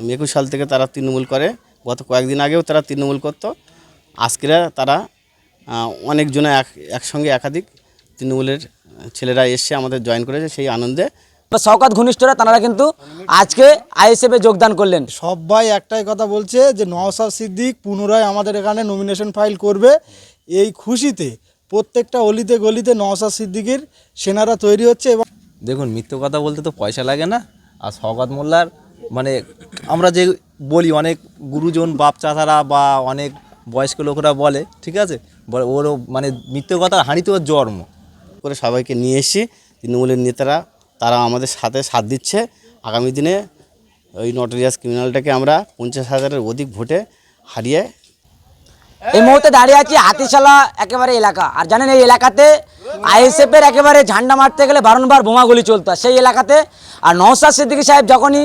21 সাল থেকে তারা তৃণমূল করে। গত কয়েকদিন আগেও তারা তৃণমূল করতো। আজকেরা তারা অনেকজনে একসঙ্গে একাধিক তৃণমূলের ছেলেরা এসে আমাদের জয়েন করেছে। সেই আনন্দে শওকত ঘনিষ্ঠরা তারা কিন্তু আজকে আইএসএফে যোগদান করলেন। সবাই একটাই কথা বলছে যে নওশাদ সিদ্দিক পুনরায় আমাদের এখানে নমিনেশন ফাইল করবে। এই খুশিতে প্রত্যেকটা অলিতে গলিতে নওশাদ সিদ্দিকের সেনারা তৈরি হচ্ছে। এবং দেখুন, মিথ্যে কথা বলতে তো পয়সা লাগে না। আর শওকত মোল্লার মানে আমরা যে বলি, অনেক গুরুজন বাপ চাচারা বা অনেক বয়স্ক লোকেরা বলে, ঠিক আছে, ওরও মানে মিথ্যে কথা হাঁড়িতে ওর জন্ম করে সবাইকে নিয়ে এসেছি। তৃণমূলের নেতারা তারা আমাদের সাথে সাথ দিচ্ছে। আগামী দিনে ওই নটোরিয়াস ক্রিমিনালটাকে আমরা 50,000-এর অধিক ভোটে হারিয়ে এই মুহূর্তে দাঁড়িয়ে আছি হাতিশালা একেবারে এলাকা। আর জানেন এই এলাকাতে আইএসএফের একেবারে ঝান্ডা মারতে গেলে বারংবার বোমাগুলি চলতো সেই এলাকাতে। আর নওশাদ সিদ্দিকী সাহেব যখনই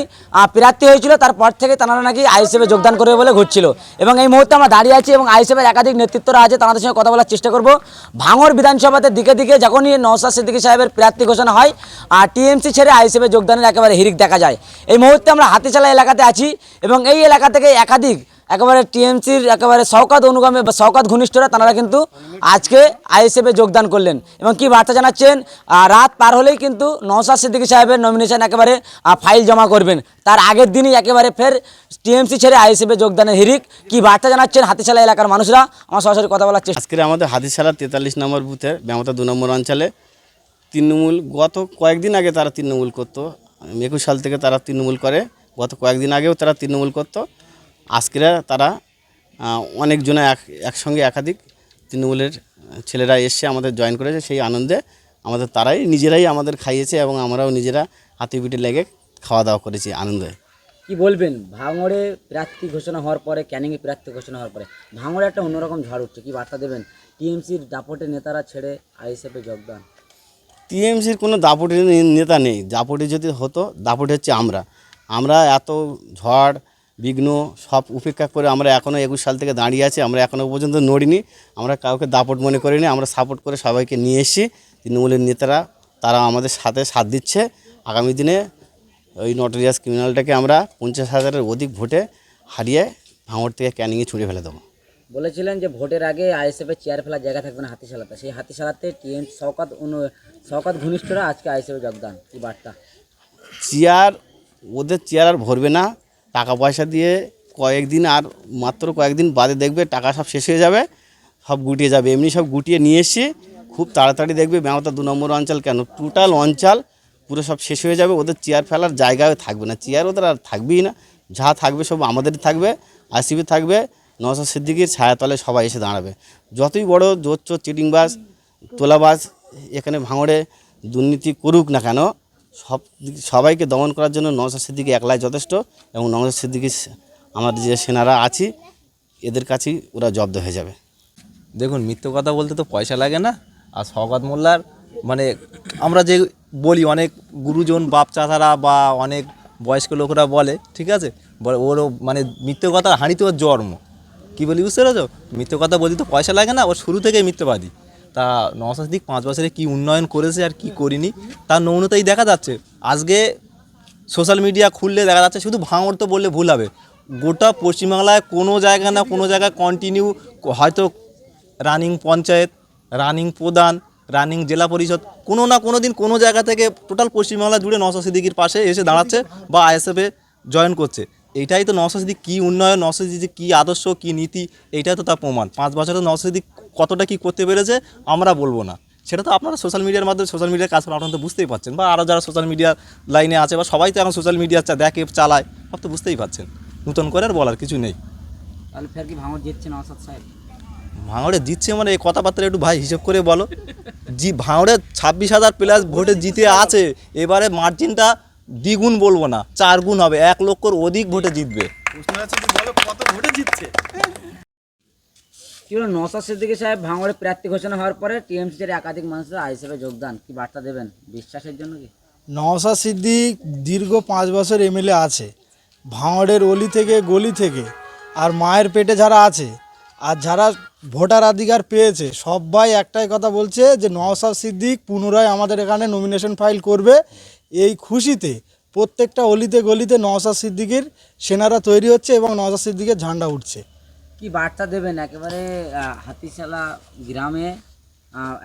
প্রার্থী হয়েছিল তারপর থেকে তারা নাকি আইএসএফে যোগদান করবে বলে ঘুরছিল। এবং এই মুহূর্তে আমরা দাঁড়িয়ে আছি এবং আইএসএফের একাধিক নেতৃত্বরা আছে, তাদের সঙ্গে কথা বলার চেষ্টা করব। ভাঙড় বিধানসভাতে দিকে দিকে যখনই নওশাদ সিদ্দিকী সাহেবের প্রার্থী ঘোষণা হয় আর টিএমসি ছেড়ে আইএসএফে যোগদানের একেবারে হিড়িক দেখা যায়। এই মুহূর্তে আমরা হাতিশালা এলাকাতে আছি এবং এই এলাকা থেকে একাধিক একেবারে টিএমসির একেবারে শওকত অনুগামী বা শওকত ঘনিষ্ঠরা তারা কিন্তু আজকে আইএসএফে যোগদান করলেন। এবং কি বার্তা জানাচ্ছেন, রাত পার হলেই কিন্তু নওশাদ সিদ্দিকী সাহেবের নমিনেশন একেবারে ফাইল জমা করবেন। তার আগের দিনই একেবারে ফের টিএমসি ছেড়ে আইএসএফে যোগদানের হিড়িক। কি বার্তা জানাচ্ছেন হাতিশালা এলাকার মানুষরা, আমার সরাসরি কথা বলার চেষ্টা। আজকে আমাদের হাতিশালা 43 নম্বর বুথের ব্যামতা 2 নম্বর অঞ্চলে তৃণমূল গত কয়েকদিন আগে তারা তৃণমূল করতো। 21 সাল থেকে তারা তৃণমূল করে। গত কয়েকদিন আগেও তারা তৃণমূল করতো। আজকেরা তারা অনেকজনে একসঙ্গে একাধিক তৃণমূলের ছেলেরা এসে আমাদের জয়েন করেছে। সেই আনন্দে আমাদের তারাই নিজেরাই আমাদের খাইয়েছে এবং আমরাও নিজেরা হাতে পিঠে লেগে খাওয়া দাওয়া করেছি আনন্দে। কি বলবেন, ভাঙড়ে প্রার্থী ঘোষণা হওয়ার পরে, ক্যানিংয়ে প্রার্থী ঘোষণা হওয়ার পরে ভাঙড়ে একটা অন্যরকম ঝড় উঠছে, কি বার্তা দেবেন? টিএমসির দাপটের নেতারা ছেড়ে আইএসএফে যোগদান। টিএমসির কোনো দাপটি নেতা নেই। দাপটি যদি হতো, দাপটি হচ্ছে আমরা এত ঝড় বিঘ্ন সব উপেক্ষা করে আমরা এখনও 21 সাল থেকে দাঁড়িয়ে আছি। আমরা এখনও পর্যন্ত নড়িনি। আমরা কাউকে দাপট মনে করিনি। আমরা সাপোর্ট করে সবাইকে নিয়ে এসেছি। তৃণমূলের নেতারা তারা আমাদের সাথে সাথ দিচ্ছে। আগামী দিনে ওই নটোরিয়াস ক্রিমিনালটাকে আমরা 50,000-এর অধিক ভোটে হারিয়ে ভাঙড় থেকে ক্যানিংয়ে ছুড়ে ফেলে দেবো। বলেছিলেন যে ভোটের আগে আইএসএফের চেয়ার ফেলার জায়গা থাকবে না হাতিশালাতে, সেই হাতিশালাতে টিএমসি শওকত ঘনিষ্ঠরা আজকে আইএসএফে যোগদান, কি বার্তা? ওদের চেয়ার আর ভরবে না। টাকা পয়সা দিয়ে মাত্র কয়েকদিন বাদে দেখবে টাকা সব শেষ হয়ে যাবে, সব গুটিয়ে যাবে। এমনি সব গুটিয়ে নিয়ে এসে খুব তাড়াতাড়ি দেখবে ব্যামতা 2 নম্বর অঞ্চল কেন টোটাল অঞ্চল পুরো সব শেষ হয়ে যাবে। ওদের চেয়ার ফেলার জায়গায় থাকবে না। চেয়ার ওদের আর থাকবেই না। যা থাকবে সব আমাদেরই থাকবে, আইএসএফে থাকবে। নওশাদ সিদ্দিকীর ছায়াতলে সবাই এসে দাঁড়াবে। যতই বড় জোর চোর চিটিংবাজ তোলাবাজ এখানে ভাঙড়ে দুর্নীতি করুক না কেন, সবাইকে দমন করার জন্য নওশাদ সিদ্দিকী একলাই যথেষ্ট। এবং নওশাদ সিদ্দিকী আমাদের যে সেনারা আছি এদের কাছেই ওরা জব্দ হয়ে যাবে। দেখুন, মিথ্যে কথা বলতে তো পয়সা লাগে না। আর শওকত মোল্লার মানে আমরা যে বলি, অনেক গুরুজন বাপ চাচারা বা অনেক বয়স্ক লোকেরা বলে, ঠিক আছে, ওরও মানে মিথ্যে কথা হাঁড়িতে ওর জন্ম। কী বলি বুঝতে পেরেছো? মিথ্যে কথা বলতে তো পয়সা লাগে না। ওর শুরু থেকেই মিথ্যেবাদী। তা নওশাদ সিদ্দিক 5 বছরে কী উন্নয়ন করেছে আর কি করিনি তার নমুনাতেই দেখা যাচ্ছে। আজকে সোশ্যাল মিডিয়া খুললে দেখা যাচ্ছে, শুধু ভাঙড় তো বললে ভুল হবে, গোটা পশ্চিমবাংলায় কোনো জায়গা না কোনো জায়গায় কন্টিনিউ হয়তো রানিং পঞ্চায়েত, রানিং প্রধান, রানিং জেলা পরিষদ, কোনো না কোনো দিন কোনো জায়গা থেকে টোটাল পশ্চিমবাংলা জুড়ে নওশাদ সিদ্দিকীর পাশে এসে দাঁড়াচ্ছে বা আইএসএফে জয়েন করছে। এইটাই তো নওশাদ সিদ্দিক কী উন্নয়ন, নওশাদ সিদ্দিক কী আদর্শ, কী নীতি, এইটাই তো তার প্রমাণ। 5 বছরে নওশাদ সিদ্দিক কতটা কী করতে পেরেছে আমরা বলবো না, সেটা তো আপনারা সোশ্যাল মিডিয়ার মাধ্যমে সোশ্যাল মিডিয়ার কাজ আপনারা তো বুঝতেই পারছেন, বা আরও যারা সোশ্যাল মিডিয়ার লাইনে আছে বা সবাই তো এখন সোশ্যাল মিডিয়া দেখে চালায়, সব তো বুঝতেই পারছেন। নতুন করে আর বলার কিছু নেই। তাহলে ফের কি ভাঙড় জিতছে নওশাদ সাহেব? ভাঙড়ে জিতছে মানে এই কথাবার্তা একটু ভাই হিসেব করে বলো। ভাঙড়ে 26,000 প্লাস ভোটে জিতে আছে। এবারে মার্জিনটা দ্বিগুণ বলবো না, 4 গুণ হবে, 1 লক্ষর অধিক ভোটে জিতবে। কি হলো, নওশাদ সিদ্দিকী সাহেব ভাঙড়ে প্রার্থী ঘোষণা হওয়ার পরে টিএমসি ছেড়ে একাধিক মানুষের আইএসএফে যোগদান, কি বার্তা দেবেন? বিশ্বাসের জন্য কি? নওশাদ সিদ্দিক দীর্ঘ 5 বছর এমএলএ আছে। ভাঙড়ের অলি থেকে গলি থেকে আর মায়ের পেটে যারা আছে আর যারা ভোটাধিকার পেয়েছে সবাই একটাই কথা বলছে যে নওশাদ সিদ্দিক পুনরায় আমাদের এখানে নমিনেশন ফাইল করবে। এই খুশিতে প্রত্যেকটা অলিতে গলিতে নওশাদ সিদ্দিকীর সেনারা তৈরি হচ্ছে এবং নওশাদ সিদ্দিকের ঝান্ডা উঠছে। কি বার্তা দেবেন একেবারে হাতিশালা গ্রামে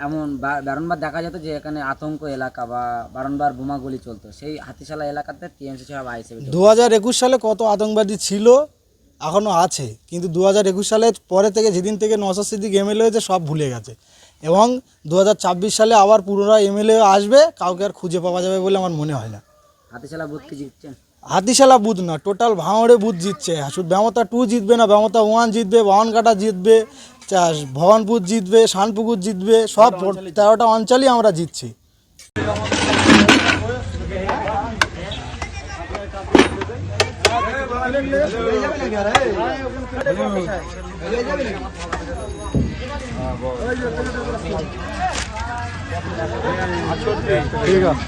এমন বারংবার দেখা যেত যে এখানে আতঙ্ক এলাকা বা বারংবার বোমাগুলি চলতো, সেই হাতিশালা এলাকাতে টিএমসি সব আইএসএফ 2021 সালে কত আতঙ্কবাদী ছিল, এখনও আছে, কিন্তু 2021 সালের পরে থেকে যেদিন থেকে নওশাদ সিদ্দিক এমএলএ হয়েছে সব ভুলে গেছে এবং 2026 সালে আবার পুনরায় এমএলএ আসবে, কাউকে আর খুঁজে পাওয়া যাবে বলে আমার মনে হয় না। হাতিশালা বুথ কি জিতছেন? হাতিশালা বুথ না, টোটাল ভাঙড়ে বুথ জিতছে। শুধু ব্যামতা 2 জিতবে না, ব্যামতা 1 জিতবে, বাওয়ানকাটা জিতবে, ভবানপুর জিতবে, শানপুকুর জিতবে, সব 13টা অঞ্চলই আমরা জিতছি। ঠিক আছে।